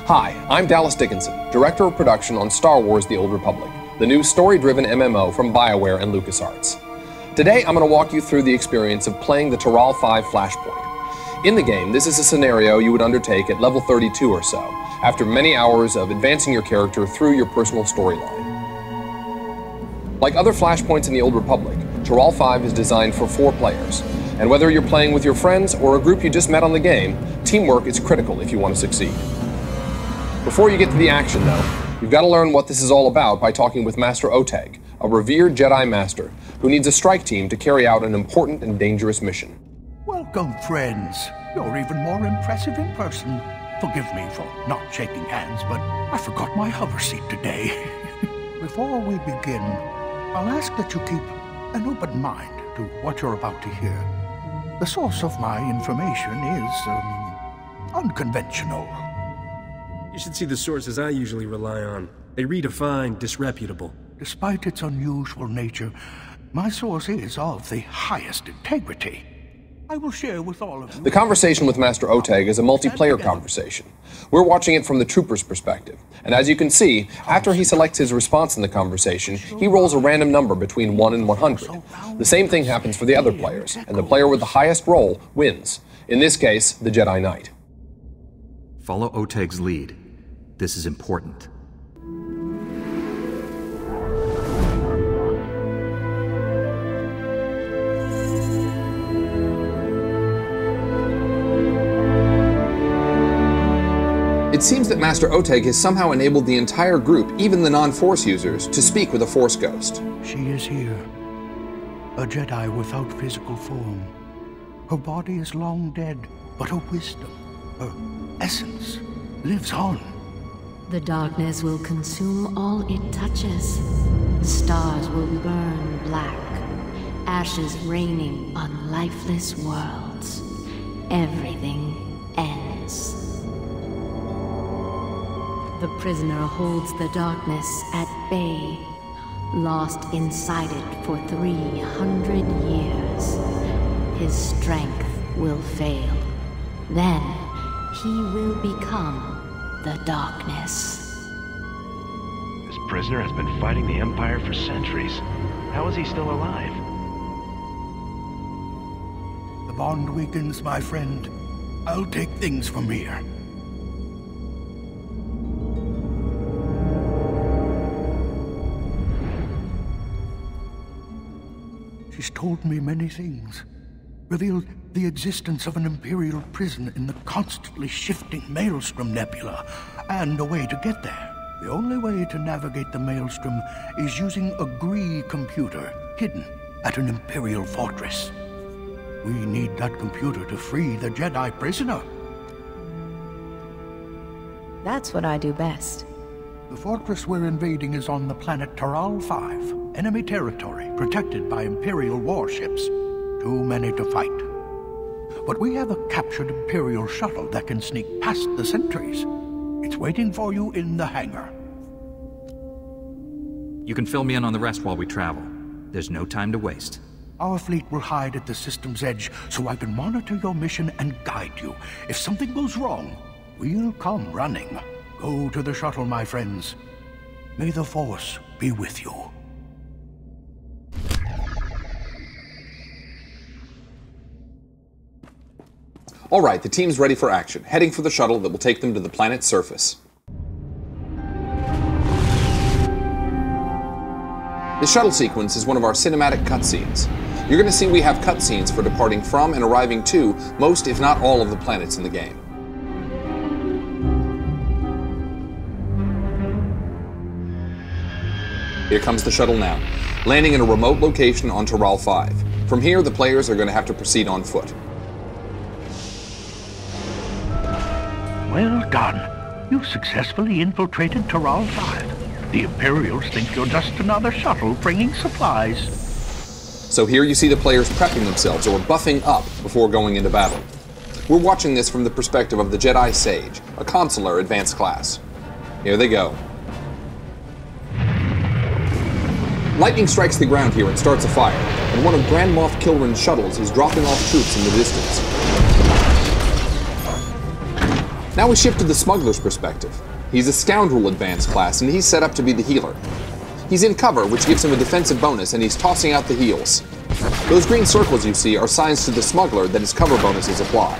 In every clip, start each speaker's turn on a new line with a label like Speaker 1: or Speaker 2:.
Speaker 1: Hi, I'm Dallas Dickinson, Director of Production on Star Wars The Old Republic, the new story-driven MMO from BioWare and LucasArts. Today, I'm going to walk you through the experience of playing the Taral 5 Flashpoint. In the game, this is a scenario you would undertake at level 32 or so, after many hours of advancing your character through your personal storyline. Like other Flashpoints in the Old Republic, Taral 5 is designed for 4 players, and whether you're playing with your friends or a group you just met on the game, teamwork is critical if you want to succeed. Before you get to the action, though, you've got to learn what this is all about by talking with Master Oteg, a revered Jedi Master who needs a strike team to carry out an important and dangerous mission.
Speaker 2: Welcome, friends. You're even more impressive in person. Forgive me for not shaking hands, but I forgot my hover seat today. Before we begin, I'll ask that you keep an open mind to what you're about to hear. The source of my information is, unconventional.
Speaker 3: You should see the sources I usually rely on. They redefine disreputable.
Speaker 2: Despite its unusual nature, my source is of the highest integrity. I will share with all of you.
Speaker 1: The conversation with Master Oteg is a multiplayer conversation. We're watching it from the trooper's perspective, and as you can see, after he selects his response in the conversation, he rolls a random number between 1 and 100. The same thing happens for the other players, and the player with the highest roll wins. In this case, the Jedi Knight.
Speaker 4: Follow Oteg's lead. This is important.
Speaker 1: It seems that Master Oteg has somehow enabled the entire group, even the non-Force users, to speak with a Force ghost.
Speaker 2: She is here, a Jedi without physical form. Her body is long dead, but her wisdom, her essence, lives on.
Speaker 5: The darkness will consume all it touches. Stars will burn black, ashes raining on lifeless worlds. Everything ends. The prisoner holds the darkness at bay, lost inside it for 300 years. His strength will fail. Then he will become the darkness.
Speaker 6: This prisoner has been fighting the Empire for centuries. How is he still alive?
Speaker 2: The bond weakens, my friend. I'll take things from here. She's told me many things. Revealed the existence of an Imperial prison in the constantly shifting Maelstrom Nebula, and a way to get there. The only way to navigate the Maelstrom is using a Gree computer hidden at an Imperial fortress. We need that computer to free the Jedi prisoner.
Speaker 5: That's what I do best.
Speaker 2: The fortress we're invading is on the planet Taral 5, enemy territory, protected by Imperial warships. Too many to fight. But we have a captured Imperial shuttle that can sneak past the sentries. It's waiting for you in the hangar.
Speaker 4: You can fill me in on the rest while we travel. There's no time to waste.
Speaker 2: Our fleet will hide at the system's edge so I can monitor your mission and guide you. If something goes wrong, we'll come running. Go to the shuttle, my friends. May the Force be with you.
Speaker 1: All right, the team's ready for action, heading for the shuttle that will take them to the planet's surface. The shuttle sequence is one of our cinematic cutscenes. You're going to see we have cutscenes for departing from and arriving to most, if not all, of the planets in the game. Here comes the shuttle now, landing in a remote location on Taral 5. From here, the players are going to have to proceed on foot.
Speaker 2: Well done. You've successfully infiltrated Taral 5. The Imperials think you're just another shuttle bringing supplies.
Speaker 1: So here you see the players prepping themselves, or buffing up, before going into battle. We're watching this from the perspective of the Jedi Sage, a consular advanced class. Here they go. Lightning strikes the ground here and starts a fire, and one of Grand Moff Kilrin's shuttles is dropping off troops in the distance. Now we shift to the smuggler's perspective. He's a scoundrel advanced class, and he's set up to be the healer. He's in cover, which gives him a defensive bonus, and he's tossing out the heals. Those green circles you see are signs to the smuggler that his cover bonuses apply.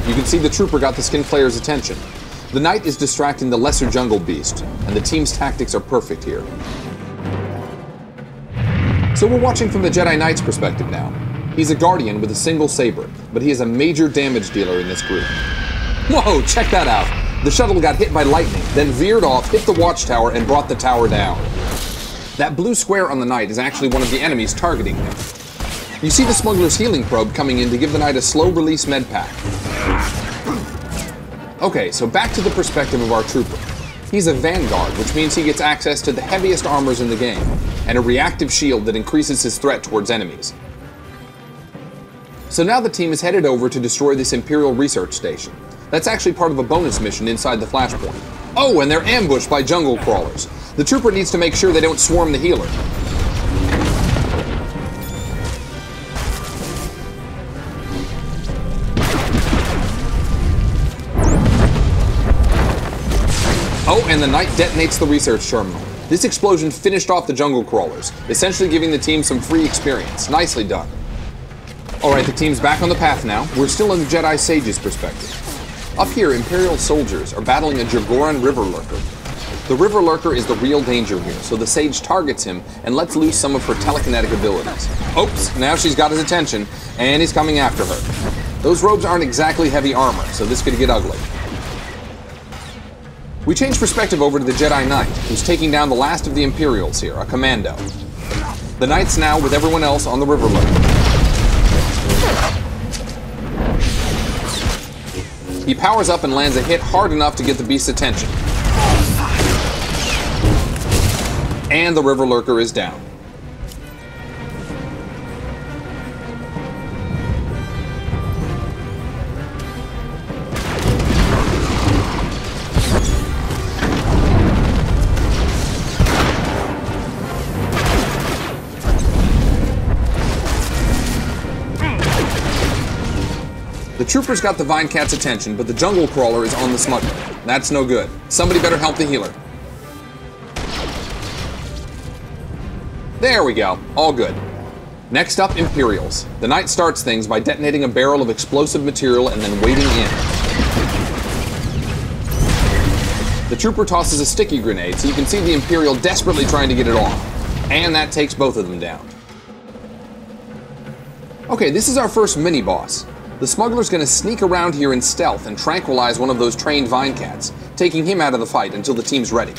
Speaker 1: You can see the trooper got the skin player's attention. The knight is distracting the lesser jungle beast, and the team's tactics are perfect here. So we're watching from the Jedi Knight's perspective now. He's a guardian with a single saber, but he is a major damage dealer in this group. Whoa, check that out! The shuttle got hit by lightning, then veered off, hit the watchtower, and brought the tower down. That blue square on the knight is actually one of the enemies targeting him. You see the smuggler's healing probe coming in to give the knight a slow-release med pack. Okay, so back to the perspective of our trooper. He's a vanguard, which means he gets access to the heaviest armors in the game, and a reactive shield that increases his threat towards enemies. So now the team is headed over to destroy this Imperial research station. That's actually part of a bonus mission inside the flashpoint. Oh, and they're ambushed by jungle crawlers. The trooper needs to make sure they don't swarm the healer. Oh, and the knight detonates the research terminal. This explosion finished off the jungle crawlers, essentially giving the team some free experience. Nicely done. Alright, the team's back on the path now. We're still in the Jedi Sage's perspective. Up here, Imperial soldiers are battling a Jagoran river lurker. The river lurker is the real danger here, so the Sage targets him and lets loose some of her telekinetic abilities. Oops, now she's got his attention, and he's coming after her. Those robes aren't exactly heavy armor, so this could get ugly. We change perspective over to the Jedi Knight, who's taking down the last of the Imperials here, a commando. The Knight's now with everyone else on the river lurker. He powers up and lands a hit hard enough to get the beast's attention. And the river lurker is down. The trooper's got the Vine Cat's attention, but the jungle crawler is on the smuggler. That's no good. Somebody better help the healer. There we go. All good. Next up, Imperials. The Knight starts things by detonating a barrel of explosive material and then wading in. The trooper tosses a sticky grenade, so you can see the Imperial desperately trying to get it off. And that takes both of them down. Okay, this is our first mini-boss. The smuggler's gonna sneak around here in stealth and tranquilize one of those trained Vine Cats, taking him out of the fight until the team's ready.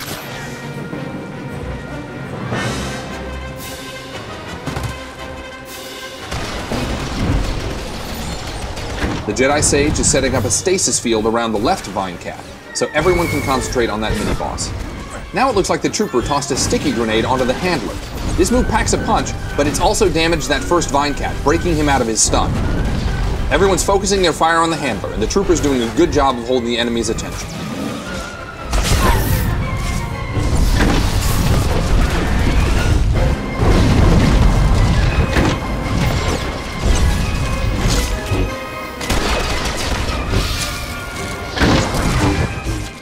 Speaker 1: The Jedi Sage is setting up a stasis field around the left Vine Cat, so everyone can concentrate on that mini-boss. Now it looks like the trooper tossed a sticky grenade onto the handler. This move packs a punch, but it's also damaged that first Vine Cat, breaking him out of his stun. Everyone's focusing their fire on the handler, and the trooper's doing a good job of holding the enemy's attention.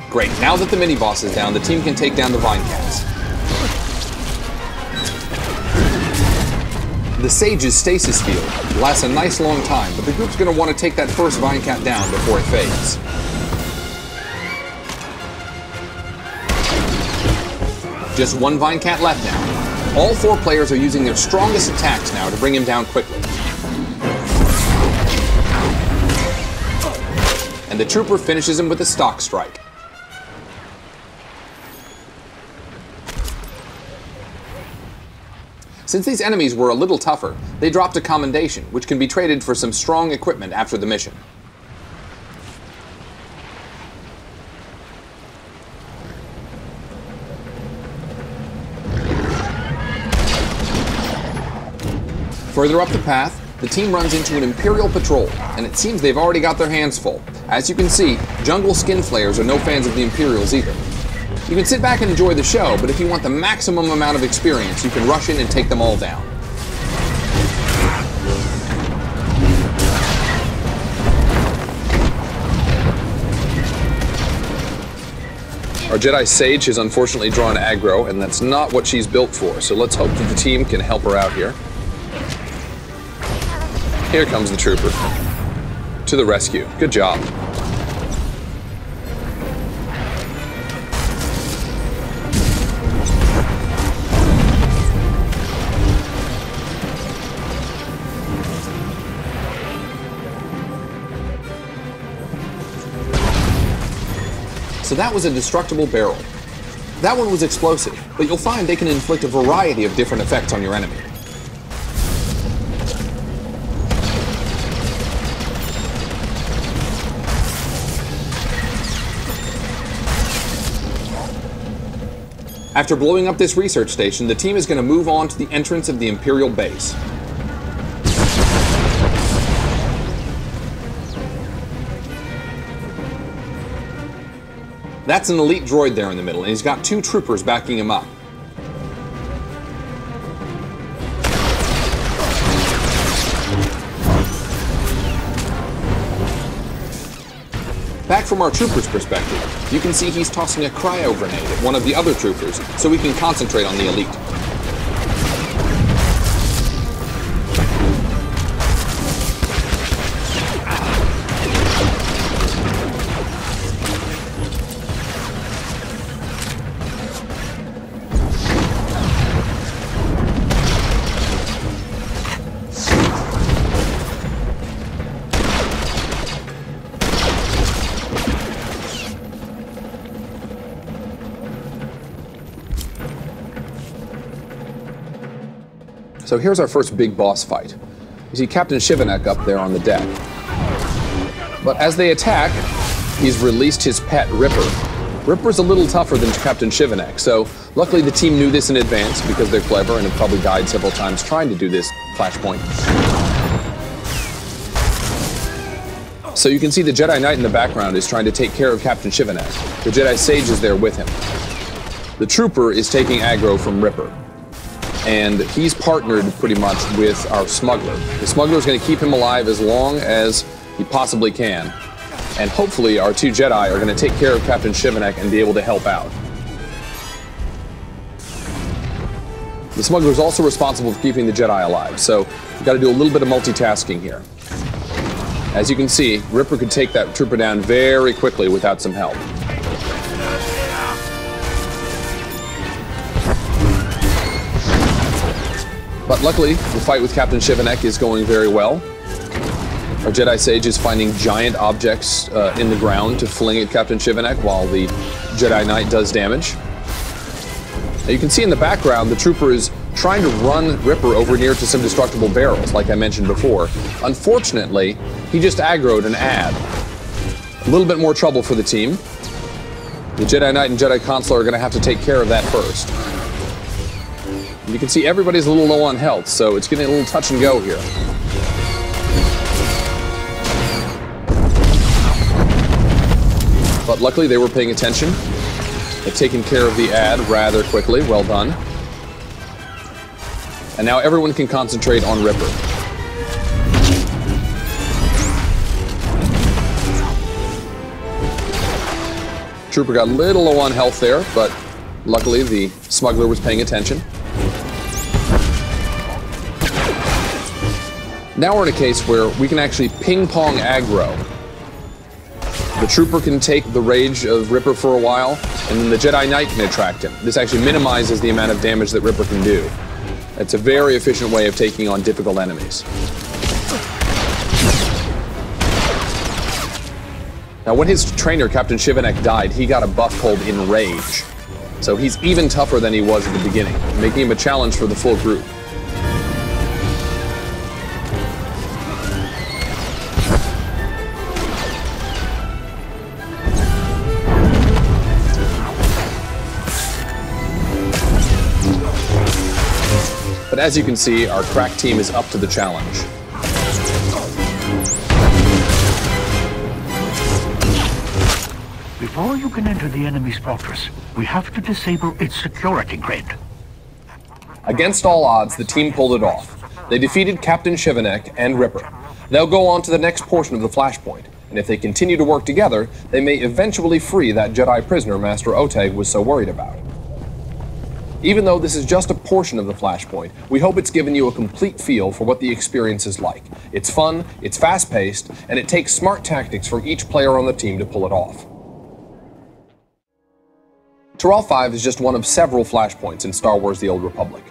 Speaker 1: Great, now that the mini-boss is down, the team can take down the Vine Cats. The Sage's stasis field lasts a nice long time, but the group's going to want to take that first Vine Cat down before it fades. Just one Vine Cat left now. All four players are using their strongest attacks now to bring him down quickly. And the trooper finishes him with a stock strike. Since these enemies were a little tougher, they dropped a commendation, which can be traded for some strong equipment after the mission. Further up the path, the team runs into an Imperial patrol, and it seems they've already got their hands full. As you can see, jungle skin flayers are no fans of the Imperials either. You can sit back and enjoy the show, but if you want the maximum amount of experience, you can rush in and take them all down. Our Jedi Sage has unfortunately drawn aggro, and that's not what she's built for, so let's hope that the team can help her out here. Here comes the trooper. To the rescue. Good job. So that was a destructible barrel. That one was explosive, but you'll find they can inflict a variety of different effects on your enemy. After blowing up this research station, the team is going to move on to the entrance of the Imperial base. That's an elite droid there in the middle, and he's got 2 troopers backing him up. Back from our trooper's perspective, you can see he's tossing a cryo grenade at one of the other troopers so we can concentrate on the elite. So here's our first big boss fight. You see Captain Shivanek up there on the deck. But as they attack, he's released his pet, Ripper. Ripper's a little tougher than Captain Shivanek, so luckily the team knew this in advance because they're clever and have probably died several times trying to do this flashpoint. So you can see the Jedi Knight in the background is trying to take care of Captain Shivanek. The Jedi Sage is there with him. The Trooper is taking aggro from Ripper. And he's partnered pretty much with our smuggler. The smuggler is going to keep him alive as long as he possibly can. And hopefully our 2 Jedi are going to take care of Captain Shivanek and be able to help out. The smuggler is also responsible for keeping the Jedi alive, so we've got to do a little bit of multitasking here. As you can see, Ripper could take that trooper down very quickly without some help. But luckily, the fight with Captain Shivanek is going very well. Our Jedi Sage is finding giant objects in the ground to fling at Captain Shivanek while the Jedi Knight does damage. Now you can see in the background, the trooper is trying to run Ripper over near to some destructible barrels, like I mentioned before. Unfortunately, he just aggroed an ad. A little bit more trouble for the team. The Jedi Knight and Jedi Consular are going to have to take care of that first. You can see everybody's a little low on health, so it's getting a little touch and go here. But luckily they were paying attention. They've taken care of the ad rather quickly. Well done. And now everyone can concentrate on Ripper. Trooper got a little low on health there, but luckily the smuggler was paying attention. Now we're in a case where we can actually ping-pong aggro. The trooper can take the rage of Ripper for a while, and then the Jedi Knight can attract him. This actually minimizes the amount of damage that Ripper can do. It's a very efficient way of taking on difficult enemies. Now when his trainer, Captain Shivanek, died, he got a buff called Enrage. So he's even tougher than he was at the beginning, making him a challenge for the full group. But as you can see, our crack team is up to the challenge.
Speaker 2: Before you can enter the enemy's fortress, we have to disable its security grid.
Speaker 1: Against all odds, the team pulled it off. They defeated Captain Shivanek and Ripper. They'll go on to the next portion of the flashpoint, and if they continue to work together, they may eventually free that Jedi prisoner Master Oteg was so worried about. Even though this is just a portion of the Flashpoint, we hope it's given you a complete feel for what the experience is like. It's fun, it's fast-paced, and it takes smart tactics from each player on the team to pull it off. Taral 5 is just one of several Flashpoints in Star Wars: The Old Republic.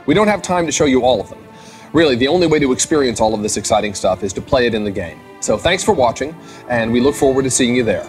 Speaker 1: We don't have time to show you all of them. Really, the only way to experience all of this exciting stuff is to play it in the game. So thanks for watching, and we look forward to seeing you there.